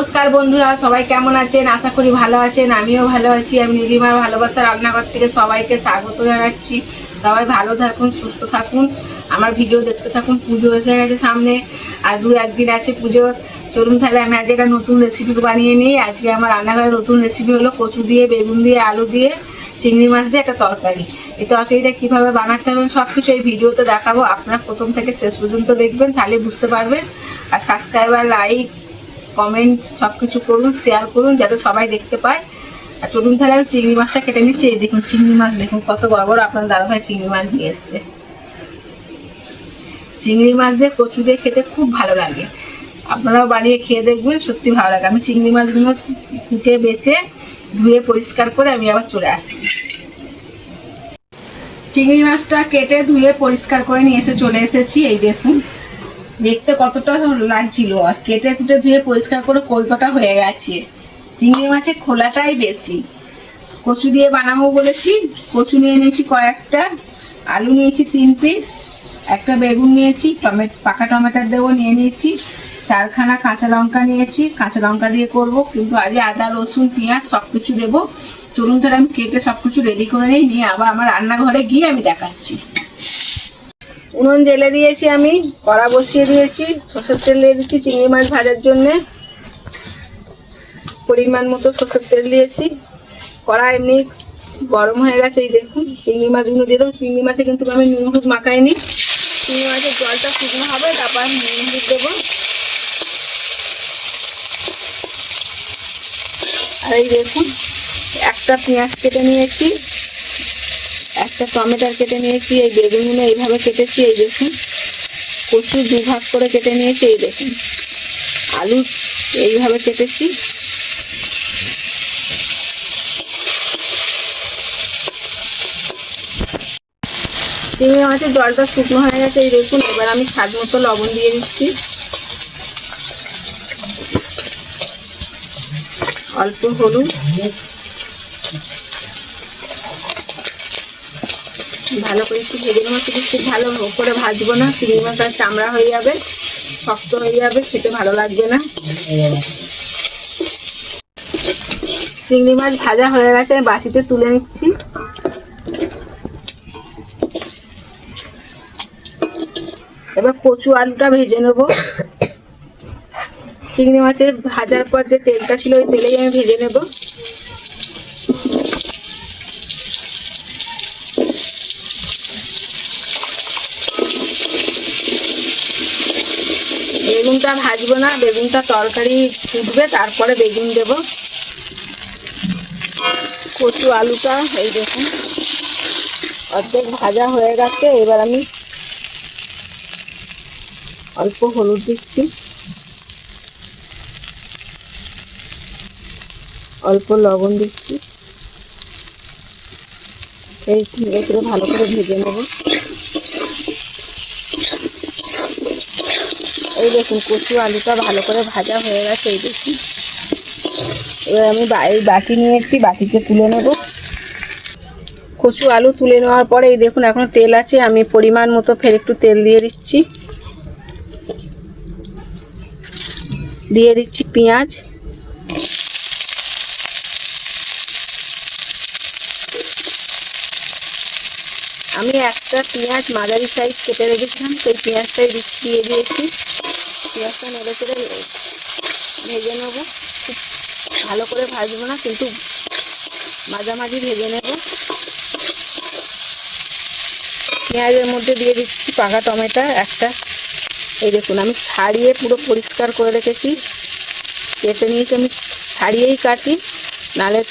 নমস্কার বন্ধুরা, সবাই কেমন আছেন? আশা করি ভালো আছেন। আমিও ভালো আছি। আমি নীলিমার ভালোবাসা রান্নাঘর থেকে সবাইকে স্বাগত জানাচ্ছি। সবাই ভালো থাকুন, সুস্থ থাকুন, আমার ভিডিও দেখতে থাকুন। পুজো এসে গেছে সামনে, আর দু একদিন আছে পুজো। চলুন তাহলে আমি আজকে একটা নতুন রেসিপি বানিয়ে নিই। আজকে আমার রান্নাঘরের নতুন রেসিপি হলো কচু দিয়ে, বেগুন দিয়ে, আলু দিয়ে, চিংড়ি মাছ দিয়ে একটা তরকারি। এই তরকারিটা কীভাবে বানাতে হবে সব কিছু এই ভিডিওতে দেখাবো। আপনারা প্রথম থেকে শেষ পর্যন্ত দেখবেন, তাহলে বুঝতে পারবেন। আর সাবস্ক্রাইবার, লাইক, কমেন্ট সব কিছু করুন, শেয়ার করুন যাতে সবাই দেখতে পায়। আর চলুন তাহলে আমি চিংড়ি মাছটা কেটে নিচ্ছি। এই দেখুন চিংড়ি মাছ, দেখুন কত বড় বড় আপনার দাদাভাই চিংড়ি মাছ নিয়ে এসছে। চিংড়ি মাছ দিয়ে কচু দিয়ে খেতে খুব ভালো লাগে, আপনারাও বানিয়ে খেয়ে দেখবেন, সত্যি ভালো লাগে। আমি চিংড়ি মাছগুলো কুটে বেছে ধুয়ে পরিষ্কার করে আমি আবার চলে আসছি। চিংড়ি মাছটা কেটে ধুয়ে পরিষ্কার করে নিয়ে এসে চলে এসেছি। এই দেখুন দেখতে কতটা লাগছিল, আর কেটে কুটে ধুয়ে পরিষ্কার করে কলকাটা হয়ে গেছে। চিংড়ি মাছের খোলাটাই বেশি। কচু দিয়ে বানাবো বলেছি, কচু নিয়ে নিয়েছি কয়েকটা, আলু নিয়েছি 3 পিস, একটা বেগুন নিয়েছি, পাকা টমেটো দেবো নিয়ে নিয়েছি, 4খানা কাঁচা লঙ্কা নিয়েছি। কাঁচা লঙ্কা দিয়ে করব, কিন্তু আজ আদা, রসুন, পেঁয়াজ সব কিছু দেবো। চলুন তাহলে আমি কেটে সব কিছু রেডি করে নিয়ে আবার আমার রান্নাঘরে গিয়ে আমি দেখাচ্ছি। উনুন জেলে দিয়েছি, আমি কড়া বসিয়ে দিয়েছি, সরষের তেল দিয়ে দিচ্ছি চিংড়ি মাছ ভাজার জন্যে। পরিমাণ মতো সরষের তেল দিয়েছি। কড়া এমনি গরম হয়ে গেছে। এই দেখুন চিংড়ি মাছগুলো দিয়ে দেবো। চিংড়ি মাছে কিন্তু আমি নুন হলুদ মাখাইনি। চিংড়ি মাছের জলটা শুকনো হবে, তারপর আমি নুন হলুদ দেবো। আর এই দেখুন একটা পেঁয়াজ কেটে নিয়েছি, একটা টমেটো কেটে নিয়েছি, এই বেগুনগুলো এইভাবে কেটেছি। এই দেখুন কচু 2 ভাগ করে কেটে নিয়েছি। এই দেখুন আলু এইভাবে কেটেছি। চিংড়ি মাছের জলটা শুকনো হয়ে গেছে। এই দেখুন এবার আমি স্বাদ মতো লবণ দিয়ে দিচ্ছি, অল্প হলুদ, ভালো করে একটু ভেজে নেবো। কিন্তু খুব ভালো করে ভাজবো না, চিংড়ি মাছটা চামড়া হয়ে যাবে, শক্ত হয়ে যাবে, খেতে ভালো লাগবে না। চিংড়ি মাছ ভাজা হয়ে গেছে, আমি বাটিতে তুলে নিচ্ছি। এবার কচু আলুটা ভেজে নেবো। চিংড়ি মাছের ভাজার পর যে তেলটা ছিল ওই তেলেই আমি ভেজে নেব। বেগুনটা ভাজবো না, বেগুনটা তরকারি ফুটবে তারপরে বেগুন দেব। কচু আলুটা এই দেখুন অর্ধেক ভাজা হয়ে গেছে। এবার আমি অল্প হলুদ দিচ্ছি, অল্প লবণ দিচ্ছি, এই করে ভালো করে ভেজে নেব। এই দেখুন কচু আলুটা ভালো করে ভাজা হয়ে গেছে। এই দেখুন এবার আমি এই বাটি নিয়েছি, বাটিতে তুলে নেব। কচু আলু তুলে নেওয়ার পরে এই দেখুন এখনো তেল আছে, আমি পরিমাণ মতো ফের একটু তেল দিয়ে দিচ্ছি। দিয়ে দিচ্ছি পেঁয়াজ, আমি একটা পেঁয়াজ মাঝারি সাইজ কেটে রেখেছিলাম, সেই পেঁয়াজটাই দিয়ে দিয়েছি। পেঁয়াজটা নেড়ে চেড়ে ভেজে নেব, ভালো করে ভাজবো না, কিন্তু মাঝামাঝি ভেজে নেব। পেঁয়াজের মধ্যে দিয়ে দিচ্ছি পাকা টমেটো একটা। এই দেখুন আমি ছাড়িয়ে পুরো পরিষ্কার করে রেখেছি, কেটে নিয়েছি। আমি ছাড়িয়েই কাটি, নাহলে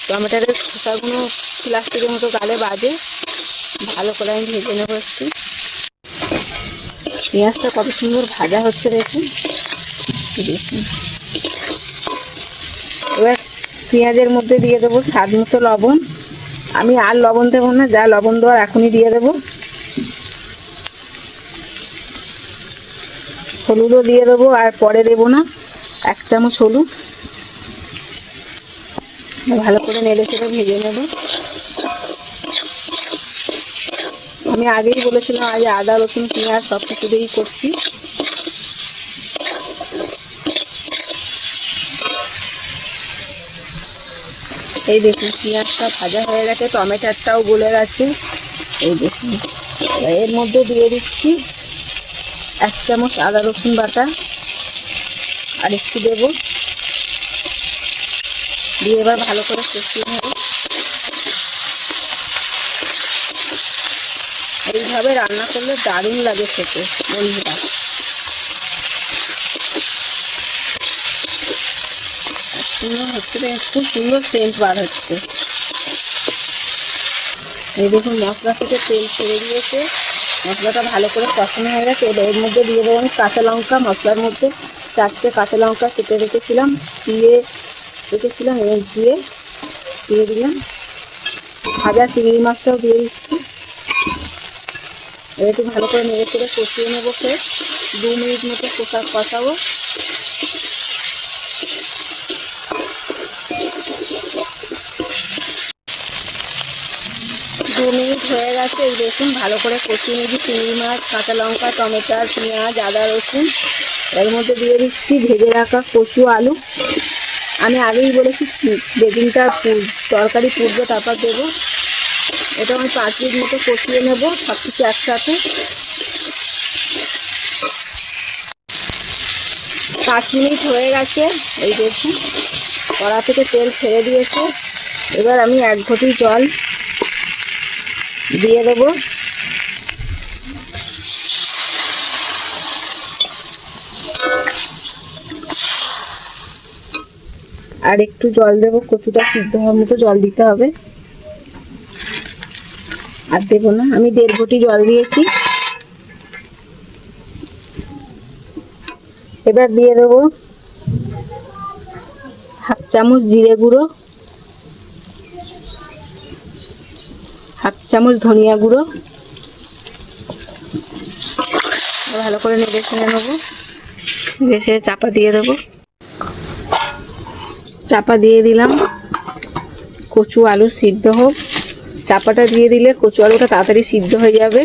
টমেটোর খোসাগুলো প্লাস্টিকের মতো গালে বাজে। ভালো করে আমি ভেজে নেবো একটু। পেঁয়াজটা কত সুন্দর ভাজা হচ্ছে দেখুন। দেখুন এবার পেঁয়াজের মধ্যে দিয়ে দেবো স্বাদ মতো লবণ। আমি আর লবণ দেবো না, যা লবণ দেওয়ার এখনই দিয়ে দেবো। হলুদও দিয়ে দেবো, আর পরে দেবো না, 1 চামচ হলুদ। ভালো করে নেড়ে চেড়ে ভেজে নেব। আমি আগেই বলেছিলাম আজ আদা, রসুন, পেঁয়াজ সব কিছু দিয়েই করছি। এই দেখুন পেঁয়াজটা ভাজা হয়ে গেছে, টমেটোটাও গলে গেছে। এই দেখুন এর মধ্যে দিয়ে দিচ্ছি 1 চামচ আদা রসুন বাটা, আর একটু দেবো, দিয়ে এবার ভালো করে কষিয়ে নেব। এইভাবে রান্না করলে দারুণ লাগে খেতে বন্ধুরা। সুন্দর হচ্ছে, খুব সুন্দর সেন্ট বার হচ্ছে। এই দেখুন মশলা থেকে তেল ছেড়ে দিয়েছে, মশলাটা ভালো করে কষানো হয়ে গেছে। এর মধ্যে দিয়ে দেবো আমি কাঁচা লঙ্কা। মশলার মধ্যে 4টে কাঁচা লঙ্কা কেটে রেখেছিলাম, এবং দিয়ে দিলাম। ভাজা চিংড়ি মাছটাও দিয়ে দিচ্ছি। একটু ভালো করে নেড়ে চেড়ে কষিয়ে নেবো। ফের 2 মিনিট মতো কষাবো। 2 মিনিট হয়ে গেছে। এই দেখুন ভালো করে কষিয়ে নিয়েছি চিংড়ি মাছ, কাঁচা লঙ্কা, টমেটো, পেঁয়াজ, আদা রসুন। এর মধ্যে দিয়ে দিচ্ছি ভেজে রাখা কচু আলু। আমি আগেই বলেছি বেগুনটা তরকারি পুড়বে তারপর দেবো। এটা আমি 5 মিনিট মতো কষিয়ে নেবো সব কিছু একসাথে। 5 মিনিট হয়ে গেছে। এই দেখুন কড়া থেকে তেল ছেড়ে দিয়েছে। এবার আমি 1 ঘটি জল দিয়ে দেবো। আর একটু জল দেবো, কচুটা সিদ্ধ হওয়ার মতো জল দিতে হবে। আর দেবো না, আমি 1.5 ঘটি জল দিয়েছি। এবার দিয়ে দেবো 1/2 চামচ জিরে গুঁড়ো, 1/2 চামচ ধনিয়া গুঁড়ো। ভালো করে নেড়ে চেড়ে নেবো। নেড়ে চাপা দিয়ে দেবো। চাপা দিয়ে দিলাম। কচু আলু সিদ্ধ হোক। চাপাটা দিয়ে দিলে কচু আলুটা তাড়াতাড়ি সিদ্ধ হয়ে যাবে,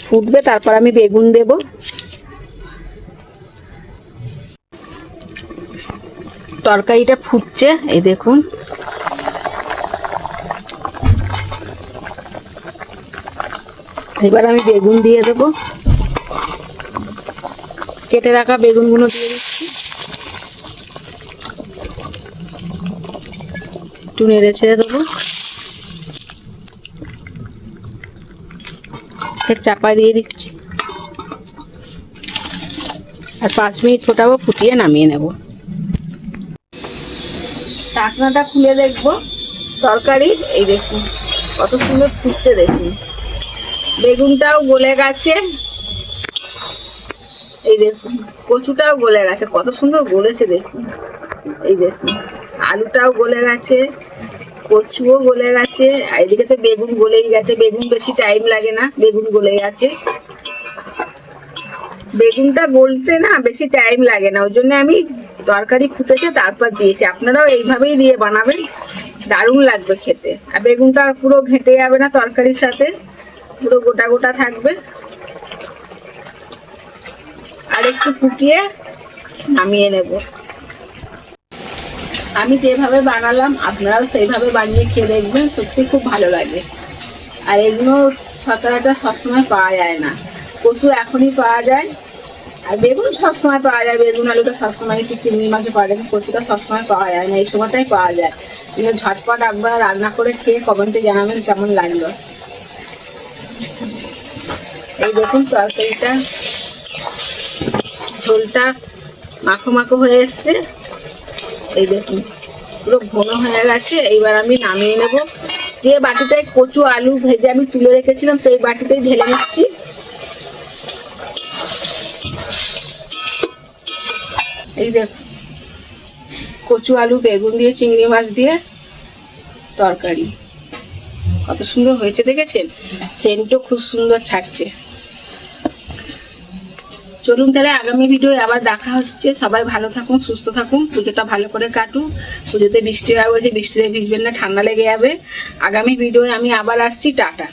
ফুটবে। তারপর আমি বেগুন দেব। তরকারিটা ফুটছে, এই দেখুন। এবার আমি বেগুন দিয়ে দেব। কেটে রাখা বেগুনগুলো দিয়ে দিচ্ছি। একটু নেড়ে ছেড়ে দেবো। ফের চাপা দিয়ে দিচ্ছি। আর 5 মিনিট ফোটাবো, ফুটিয়ে নামিয়ে নেব। ঢাকনাটা খুলে দেখবো তরকারি। এই দেখুন কত সুন্দর ফুটছে, দেখুন বেগুনটাও গলে গেছে। এই দেখুন কচুটাও গলে গেছে, কত সুন্দর গলেছে দেখুন। এই দেখুন আলুটাও গলে গেছে, কচুও গলে গেছে। আর এদিকে তো বেগুন গলেই গেছে। বেগুন বেশি টাইম লাগে না, বেগুন গলে গেছে। বেগুনটা গলতে না বেশি টাইম লাগে না, ওই জন্য আমি তরকারি ফুটেছে তারপর দিয়েছি। আপনারাও এইভাবেই দিয়ে বানাবেন, দারুণ লাগবে খেতে। আর বেগুনটা পুরো ঘেঁটে যাবে না তরকারির সাথে, পুরো গোটা গোটা থাকবে। আর একটু ফুটিয়ে নামিয়ে নেব। আমি যেভাবে বানালাম আপনারাও সেইভাবে বানিয়ে খেয়ে দেখবেন, সত্যি খুব ভালো লাগে। আর এগুলো সচরাচর সবসময় পাওয়া যায় না। কচু এখনই পাওয়া যায়, আর বেগুন সবসময় পাওয়া যায়। বেগুন আলুটা সবসময়, একটু চিংড়ি মাছও পাওয়া যায়, কচুটা সবসময় পাওয়া যায় না, এই সময়টাই পাওয়া যায়। কিন্তু ঝটপট আপনারা রান্না করে খেয়ে কমেন্টে জানাবেন কেমন লাগলো। এই দেখুন তরকারিটা ঝোলটা মাখো মাখো হয়ে এসছে। এই দেখুন পুরো ঘন হয়ে গেছে। এইবার আমি নামিয়ে নেব। যে বাটিটায় কচু আলু ভেজে আমি তুলে রেখেছিলাম সেই বাটিতেই ঢেলে নিচ্ছি। এই দেখুন কচু আলু বেগুন দিয়ে চিংড়ি মাছ দিয়ে তরকারি কত সুন্দর হয়েছে দেখেছেন, সেন্টও খুব সুন্দর ছাড়ছে। চলুন তাহলে আগামী ভিডিও আবার দেখা হচ্ছে। সবাই ভালো থাকুন, সুস্থ থাকুন, পুজোটা ভালো করে কাটুন। পুজোতে বৃষ্টি হবে, বৃষ্টিতে ভিজবেন না, ঠান্ডা লেগে যাবে। আগামী ভিডিও আমি আবার আসছি। টাটা।